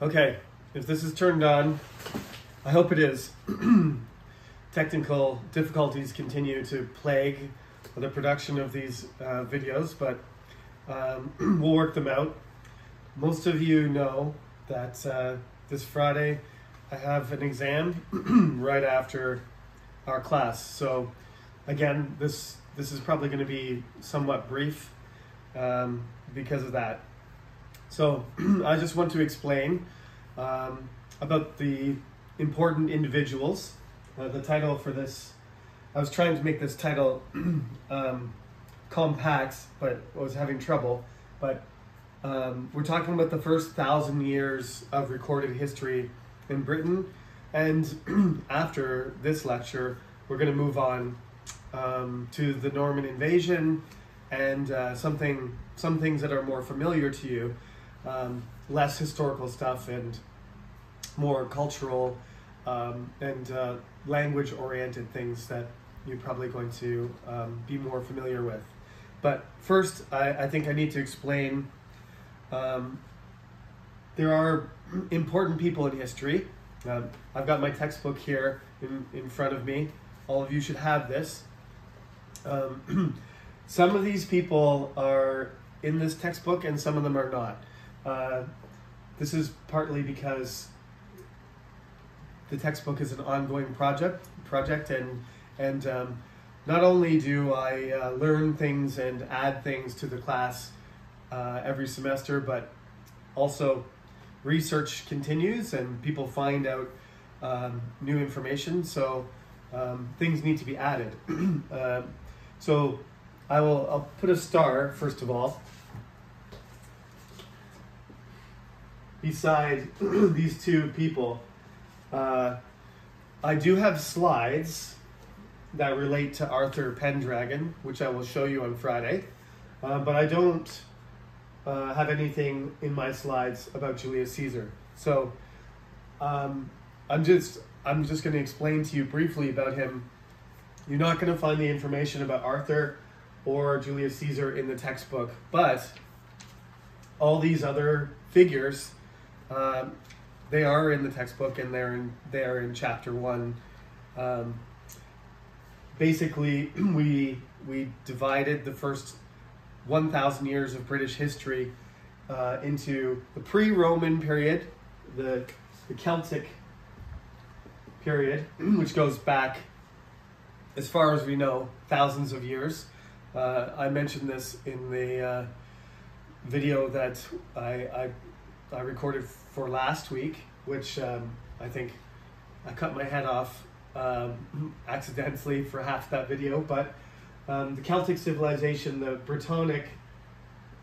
Okay, if this is turned on, I hope it is. Technical difficulties continue to plague the production of these videos, but we'll work them out. Most of you know that this Friday I have an exam right after our class. So again, this is probably going to be somewhat brief because of that. So I just want to explain about the important individuals. The title for this, I was trying to make this title compact, but I was having trouble. But we're talking about the first 1,000 years of recorded history in Britain. And after this lecture, we're going to move on to the Norman invasion and some things that are more familiar to you, less historical stuff and more cultural and language-oriented things that you're probably going to be more familiar with. But first, I think I need to explain there are important people in history. I've got my textbook here in front of me. All of you should have this. Some of these people are in this textbook and some of them are not. This is partly because the textbook is an ongoing project and not only do I learn things and add things to the class every semester, but also research continues and people find out new information, so things need to be added. So I'll put a star, first of all, beside these two people. I do have slides that relate to Arthur Pendragon, which I will show you on Friday, but I don't have anything in my slides about Julius Caesar. So I'm just going to explain to you briefly about him. You're not going to find the information about Arthur or Julius Caesar in the textbook, but all these other figures, they are in the textbook and they are in chapter 1. Basically, we divided the first 1,000 years of British history into the pre-Roman period, the Celtic period, which goes back, as far as we know, thousands of years. I mentioned this in the video that I recorded for last week, which I think I cut my head off accidentally for half that video, but the Celtic civilization, the Brittonic,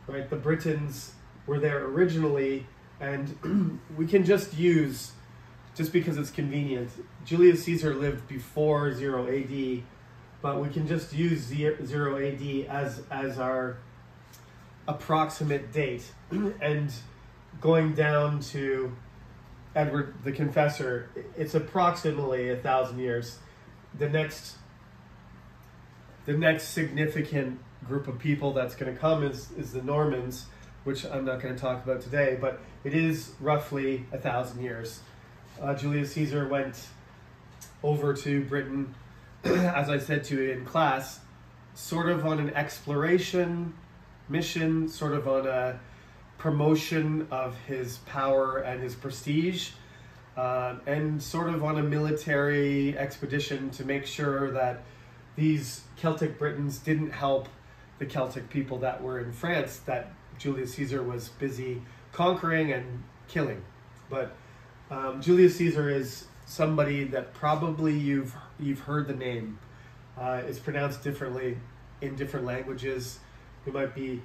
right, the Britons were there originally, and we can just use, just because it's convenient, Julius Caesar lived before 0 AD, but we can just use 0 AD as our approximate date. And going down to Edward the Confessor, it's approximately 1,000 years. The next significant group of people that's going to come is the Normans, which I'm not going to talk about today, but it is roughly 1,000 years. Julius Caesar went over to Britain, as I said to you in class, sort of on an exploration mission, sort of on a promotion of his power and his prestige, and sort of on a military expedition to make sure that these Celtic Britons didn't help the Celtic people that were in France that Julius Caesar was busy conquering and killing. But Julius Caesar is somebody that probably you've heard the name. It's pronounced differently in different languages. It might be,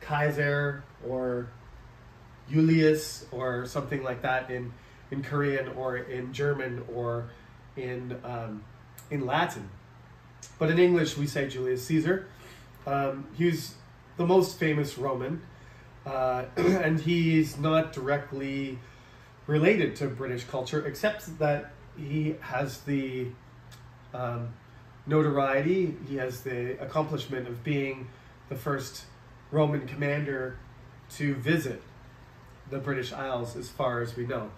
Kaiser or Julius or something like that in Korean or in German or in Latin. But in English we say Julius Caesar. He's the most famous Roman, and he's not directly related to British culture, except that he has the notoriety, he has the accomplishment of being the first Roman commander to visit the British Isles as far as we know.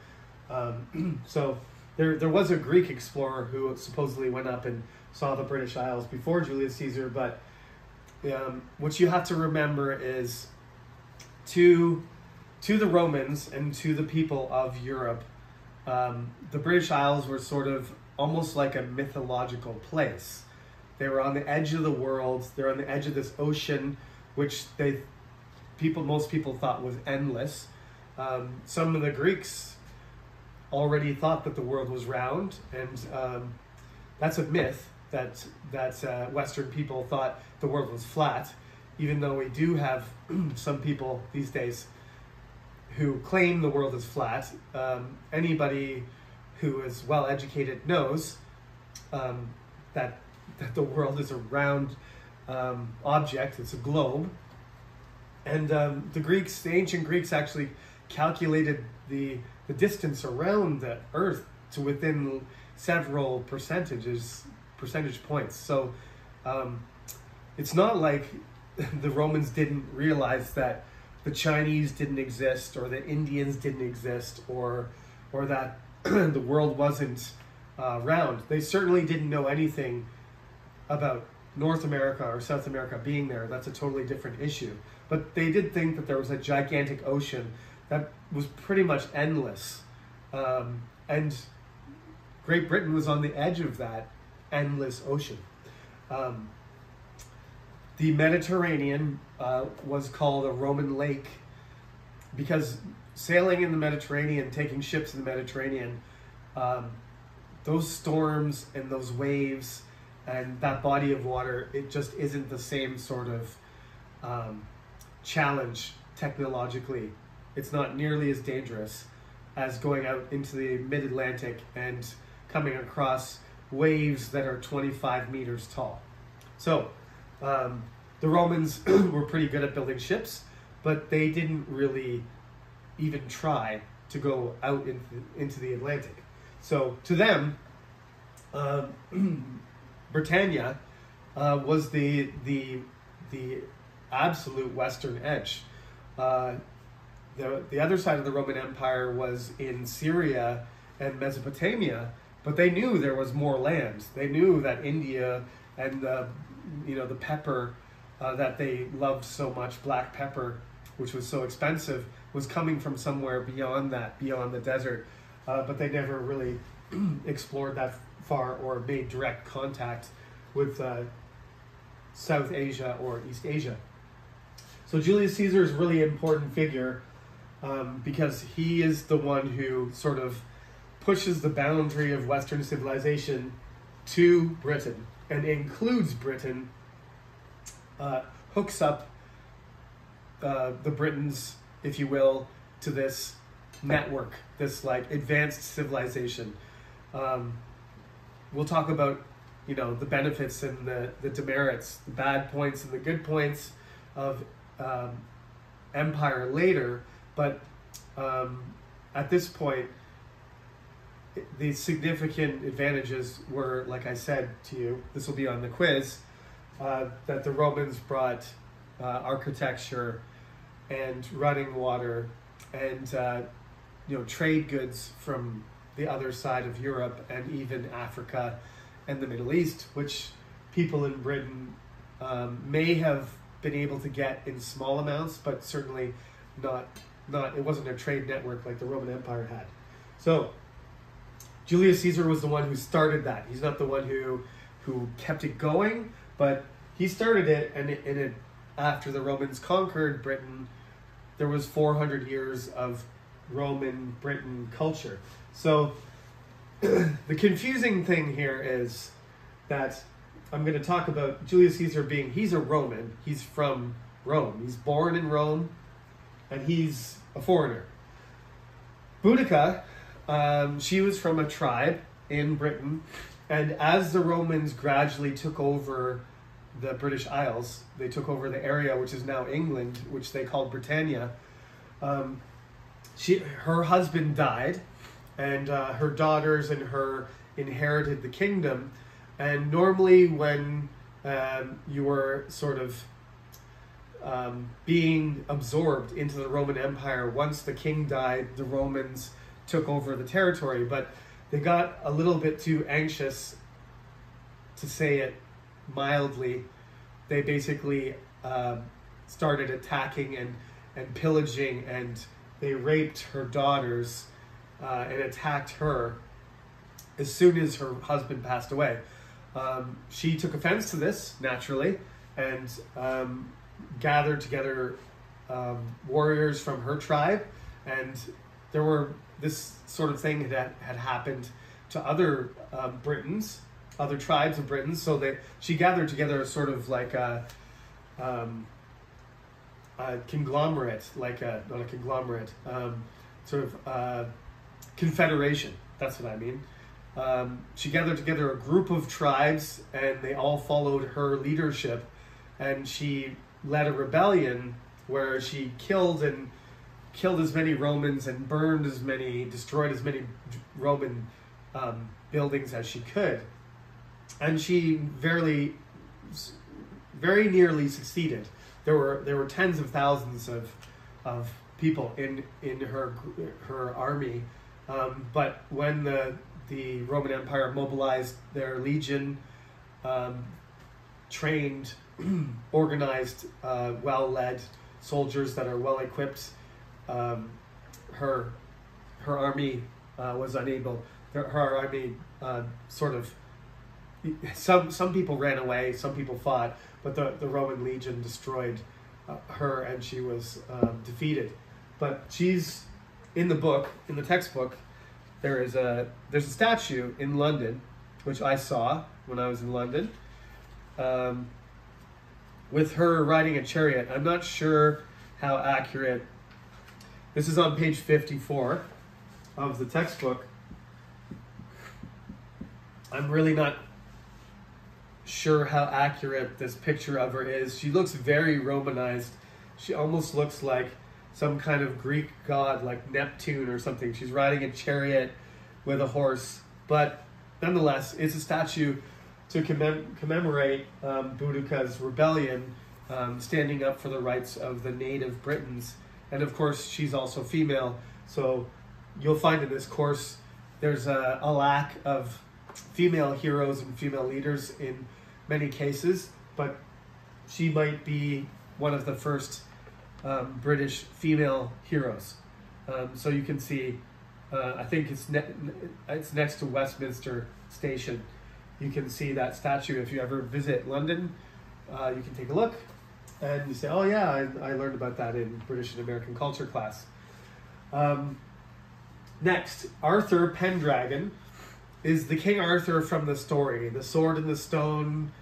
So there was a Greek explorer who supposedly went up and saw the British Isles before Julius Caesar, but what you have to remember is to the Romans and to the people of Europe, the British Isles were sort of almost like a mythological place. They were on the edge of the world. They're on the edge of this ocean, which most people thought was endless. Some of the Greeks already thought that the world was round, and that's a myth that Western people thought the world was flat, even though we do have some people these days who claim the world is flat. Anybody who is well educated knows that the world is a round object. It's a globe. And the ancient Greeks actually calculated the distance around the Earth to within several percentage points. So it's not like the Romans didn't realize that the Chinese didn't exist, or the Indians didn't exist, or that the world wasn't round. They certainly didn't know anything about North America or South America being there. That's a totally different issue. But they did think that there was a gigantic ocean that was pretty much endless. And Great Britain was on the edge of that endless ocean. The Mediterranean was called a Roman lake because sailing in the Mediterranean, taking ships in the Mediterranean, those storms and those waves and that body of water, it just isn't the same sort of challenge technologically. It's not nearly as dangerous as going out into the mid-Atlantic and coming across waves that are 25 meters tall. So the Romans were pretty good at building ships, but they didn't really even try to go out into the Atlantic. So to them, Britannia was the absolute western edge. The other side of the Roman Empire was in Syria and Mesopotamia, but they knew there was more land. They knew that India and the pepper that they loved so much, black pepper, which was so expensive, was coming from somewhere beyond the desert. But they never really explored that far or made direct contact with South Asia or East Asia. So Julius Caesar is a really important figure because he is the one who sort of pushes the boundary of Western civilization to Britain and includes Britain, hooks up the Britons, if you will, to this network, this like advanced civilization. We'll talk about the benefits and the demerits, the bad points and the good points of empire later, but at this point the significant advantages were, like I said to you, this will be on the quiz, that the Romans brought architecture and running water and trade goods from the other side of Europe and even Africa and the Middle East, which people in Britain may have been able to get in small amounts, but certainly not. It wasn't a trade network like the Roman Empire had. So Julius Caesar was the one who started that. He's not the one who kept it going, but he started it, and after the Romans conquered Britain, there was 400 years of Roman Britain culture. So the confusing thing here is that I'm going to talk about Julius Caesar he's a Roman. He's from Rome. He's born in Rome, and he's a foreigner. Boudica, she was from a tribe in Britain, and as the Romans gradually took over the British Isles, they took over the area which is now England, which they called Britannia. Her husband died, and her daughters and her inherited the kingdom. And normally when you were sort of being absorbed into the Roman Empire. Once the king died, the Romans took over the territory, but they got a little bit too anxious, to say it mildly. They basically started attacking and pillaging, and they raped her daughters and attacked her as soon as her husband passed away. She took offense to this, naturally, and gathered together warriors from her tribe, and there were this sort of thing that had happened to other Britons, other tribes of Britons. So she gathered together a sort of like a conglomerate, not a conglomerate, sort of confederation. That's what I mean. She gathered together a group of tribes, and they all followed her leadership, and she led a rebellion where she killed as many Romans and destroyed as many Roman buildings as she could, and she very nearly succeeded. There were tens of thousands of people in her army, but when the Roman Empire mobilized their legion, trained, organized, well-led soldiers that are well-equipped, her army was unable. Her army sort of, some people ran away, some people fought, but the Roman legion destroyed her, and she was defeated. But she's in the textbook. There's a statue in London, which I saw when I was in London, with her riding a chariot. I'm not sure how accurate. This is on page 54 of the textbook. I'm really not sure how accurate this picture of her is. She looks very Romanized. She almost looks like some kind of Greek god, like Neptune or something. She's riding a chariot with a horse, but nonetheless, it's a statue to commemorate Boudica's rebellion, standing up for the rights of the native Britons. And of course, she's also female, so you'll find in this course there's a lack of female heroes and female leaders in many cases, but she might be one of the first British female heroes. So you can see, I think it's next to Westminster Station. You can see that statue. If you ever visit London, you can take a look, and you say, oh yeah, I learned about that in British and American culture class. Next, Arthur Pendragon is the King Arthur from the story. The Sword in the Stone,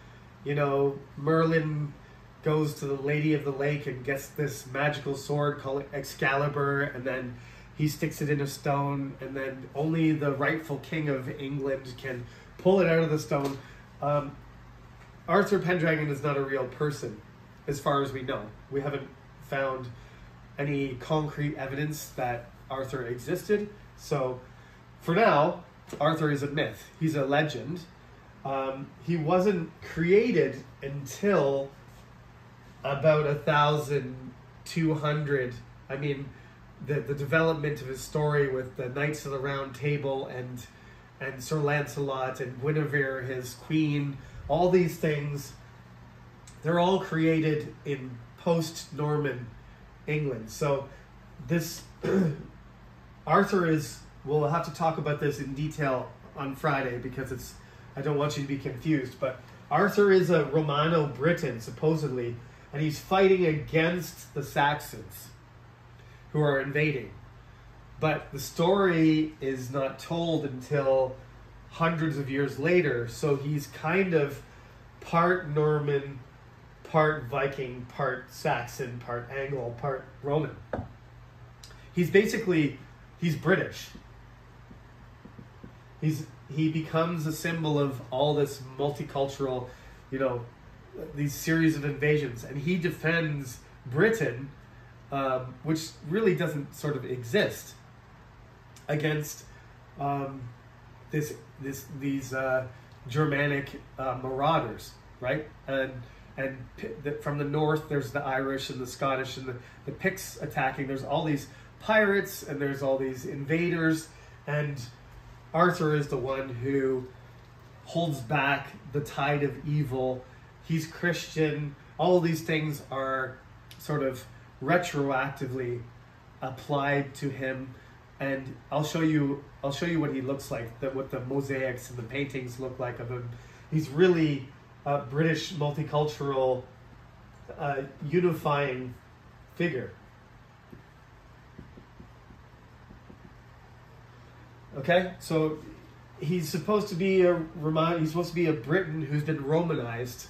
Merlin goes to the Lady of the Lake and gets this magical sword called Excalibur, and then he sticks it in a stone, and then only the rightful King of England can pull it out of the stone. Arthur Pendragon is not a real person, as far as we know. We haven't found any concrete evidence that Arthur existed, so for now, Arthur is a myth. He's a legend. He wasn't created until about 1200. I mean, the development of his story with the Knights of the Round Table and Sir Lancelot and Guinevere, his queen, all these things, they're all created in post-Norman England. So this Arthur we'll have to talk about this in detail on Friday, because I don't want you to be confused, but Arthur is a Romano-Briton, supposedly, and he's fighting against the Saxons who are invading. But the story is not told until hundreds of years later, so he's kind of part Norman, part Viking, part Saxon, part Anglo, part Roman. He's British. He becomes a symbol of all this multicultural, these series of invasions, and he defends Britain, which really doesn't sort of exist, against these Germanic marauders, right? And and from the north there's the Irish and the Scottish and the Picts attacking. There's all these pirates and there's all these invaders, and Arthur is the one who holds back the tide of evil. He's Christian. All of these things are sort of retroactively applied to him, and I'll show you what he looks like, what the mosaics and the paintings look like of him. He's really a British multicultural unifying figure. Okay, so he's supposed to be a Briton who's been Romanized,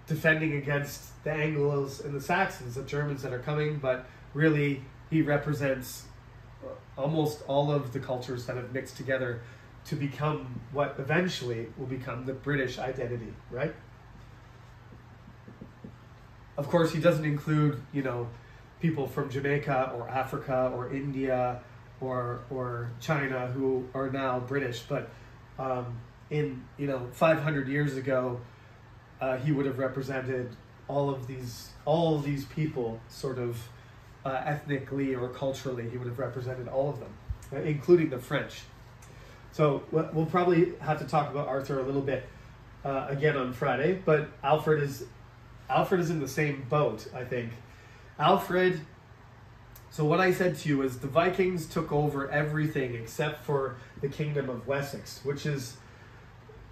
defending against the Anglos and the Saxons, the Germans that are coming, but really he represents almost all of the cultures that have mixed together to become what eventually will become the British identity, right? Of course, he doesn't include, people from Jamaica or Africa or India or China who are now British, but in 500 years ago, he would have represented all of these people, sort of ethnically or culturally. He would have represented all of them, including the French. So we'll probably have to talk about Arthur a little bit again on Friday, but Alfred is in the same boat, I think. Alfred. So what I said to you is the Vikings took over everything except for the kingdom of Wessex,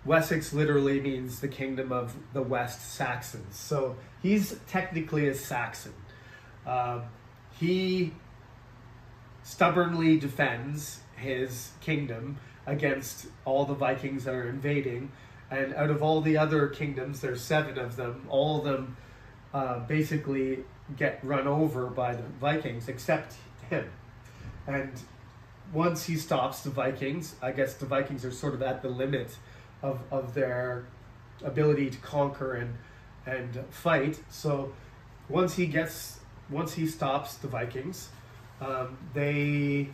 Wessex literally means the kingdom of the West Saxons. So he's technically a Saxon. He stubbornly defends his kingdom against all the Vikings that are invading. And out of all the other kingdoms, there's 7 of them, all of them basically get run over by the Vikings except him. And once he stops the Vikings, I guess the Vikings are sort of at the limit of their ability to conquer and fight. So once he stops the Vikings, he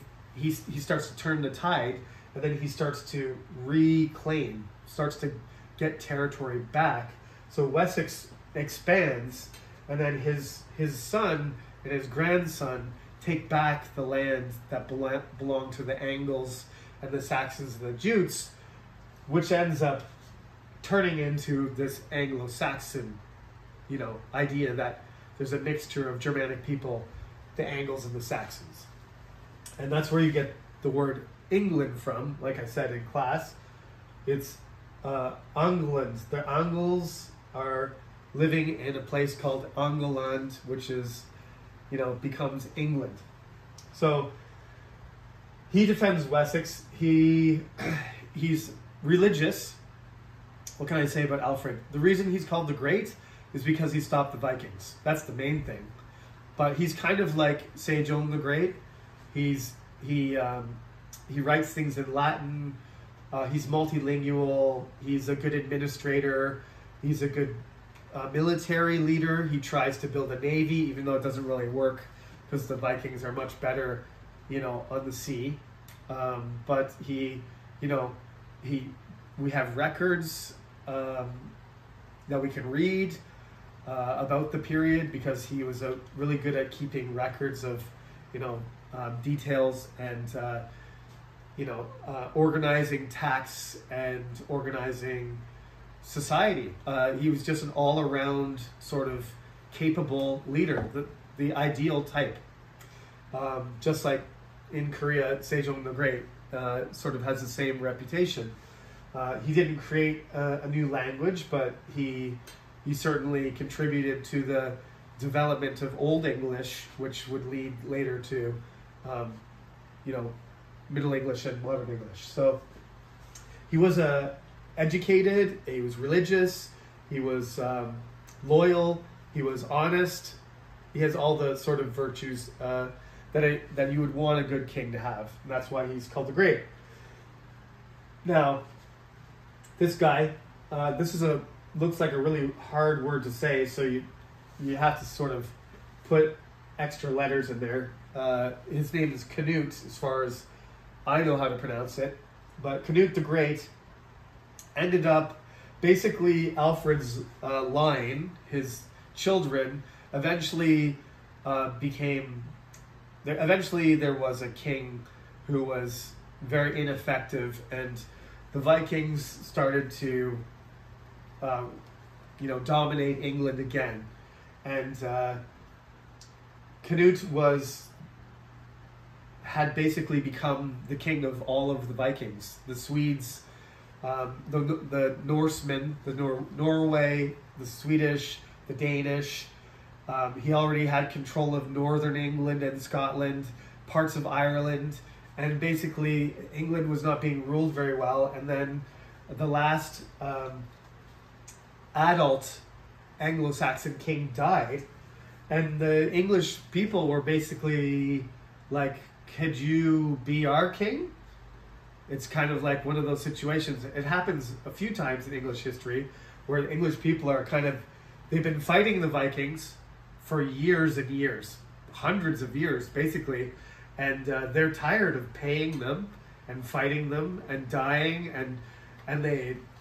starts to turn the tide, and then he starts to starts to get territory back. So Wessex expands, and then his son and his grandson take back the land that belonged to the Angles and the Saxons and the Jutes, which ends up turning into this Anglo-Saxon, idea that there's a mixture of Germanic people, the Angles and the Saxons. And that's where you get the word England from, like I said in class. It's Angland. The Angles are living in a place called Angleland, which is, becomes England. So he defends Wessex. He's religious. What can I say about Alfred? The reason he's called the Great is because he stopped the Vikings. That's the main thing. But he's kind of like Sejong the Great. He writes things in Latin. He's multilingual. He's a good administrator. He's a good military leader. He tries to build a navy, even though it doesn't really work because the Vikings are much better, on the sea. But we have records that we can read about the period because he was really good at keeping records of, details and, organizing tax and organizing society. He was just an all-around sort of capable leader, the ideal type. Just like in Korea, Sejong the Great sort of has the same reputation. He didn't create a new language, but he certainly contributed to the development of Old English, which would lead later to, Middle English and Modern English. So he was educated, he was religious, he was loyal, he was honest. He has all the sort of virtues that you would want a good king to have, and that's why he's called the Great. Now, this guy, looks like a really hard word to say, so you have to sort of put extra letters in there. His name is Canute, as far as I know how to pronounce it, but Canute the Great ended up basically Alfred's line, his children, eventually became. Eventually, there was a king who was very ineffective, and the Vikings started to, dominate England again, and Canute had basically become the king of all of the Vikings, the Swedes, the Norsemen, Norway, the Swedish, the Danish. He already had control of northern England and Scotland, parts of Ireland, and basically England was not being ruled very well. And then the last adult Anglo-Saxon king died, and the English people were basically like, could you be our king? It's kind of like one of those situations. It happens a few times in English history where the English people are they've been fighting the Vikings for years and years, hundreds of years basically, and they're tired of paying them and fighting them and dying, and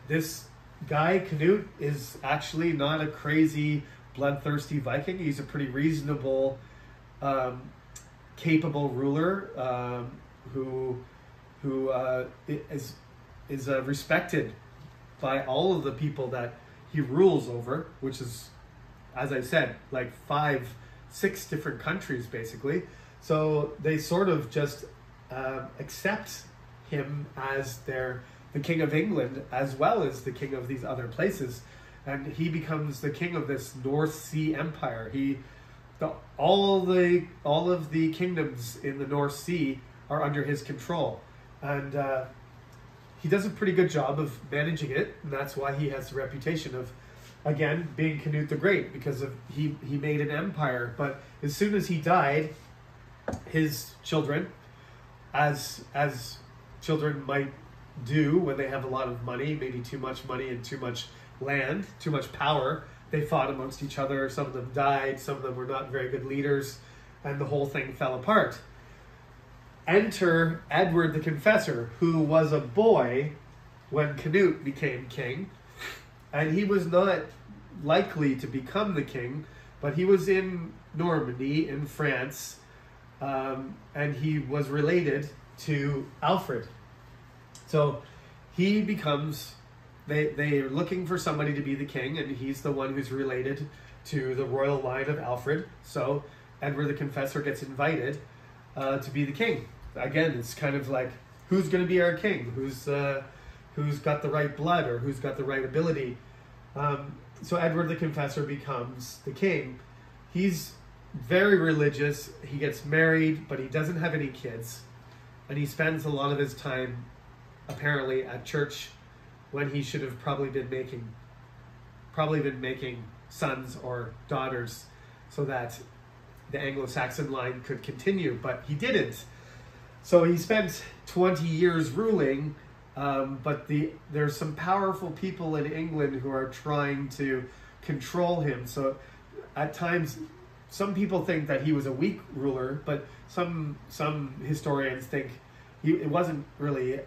this guy Canute is actually not a crazy bloodthirsty Viking. He's a pretty reasonable, capable ruler who is respected by all of the people that he rules over, which is, as I said, like 5-6 different countries basically. So they sort of just accept him as the king of England as well as the king of these other places, and he becomes the king of this North Sea Empire. All of the kingdoms in the North Sea are under his control, and he does a pretty good job of managing it, and that's why he has the reputation of, again, being Canute the Great, because he made an empire. But as soon as he died, his children, as children might do when they have a lot of money, maybe too much money and too much land, too much power, they fought amongst each other. Some of them died, some of them were not very good leaders, and the whole thing fell apart. Enter Edward the Confessor, who was a boy when Canute became king, and he was not likely to become the king, but he was in Normandy in France, and he was related to Alfred. So he becomes, they are looking for somebody to be the king, and he's the one who's related to the royal line of Alfred. So Edward the Confessor gets invited to be the king. Again, it's kind of like, who's going to be our king? Who's got the right blood, or who's got the right ability? So Edward the Confessor becomes the king. He's very religious. He gets married, but he doesn't have any kids, and he spends a lot of his time apparently at church, when he should have probably been making sons or daughters so that the Anglo-Saxon line could continue, but he didn't. So he spent 20 years ruling, but there's some powerful people in England who are trying to control him. So at times, some people think that he was a weak ruler, but some historians think it wasn't really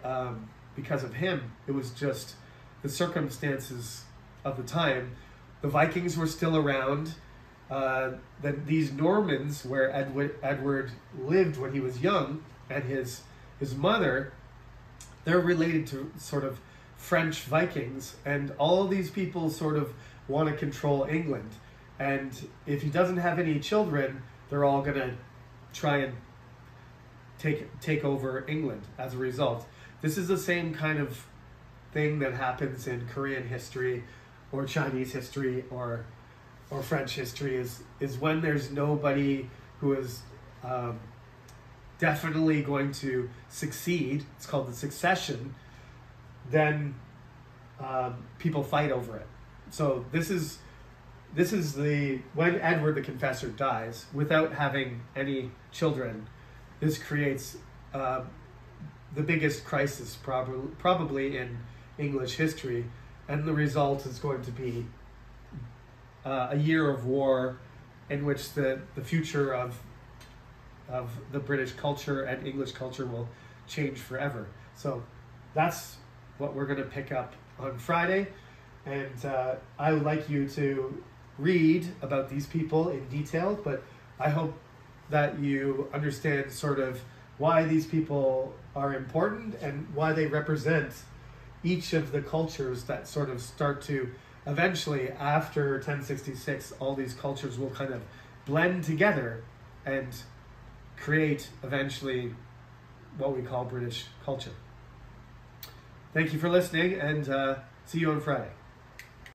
because of him. It was just the circumstances of the time. The Vikings were still around. These Normans, where Edward lived when he was young, and his mother, they're related to sort of French Vikings, and all these people sort of want to control England. And if he doesn't have any children, they're all going to try and take over England as a result. This is the same kind of thing that happens in Korean history or Chinese history or French history, is when there's nobody who is definitely going to succeed. It's called the succession. Then people fight over it. So this is when Edward the Confessor dies without having any children. This creates the biggest crisis probably in English history, and the result is going to be a year of war, in which the future of the British culture and English culture will change forever. So that's what we're going to pick up on Friday. And I would like you to read about these people in detail, but I hope that you understand sort of why these people are important and why they represent each of the cultures that sort of start to eventually, after 1066, all these cultures will kind of blend together and create eventually what we call British culture. Thank you for listening, and see you on Friday.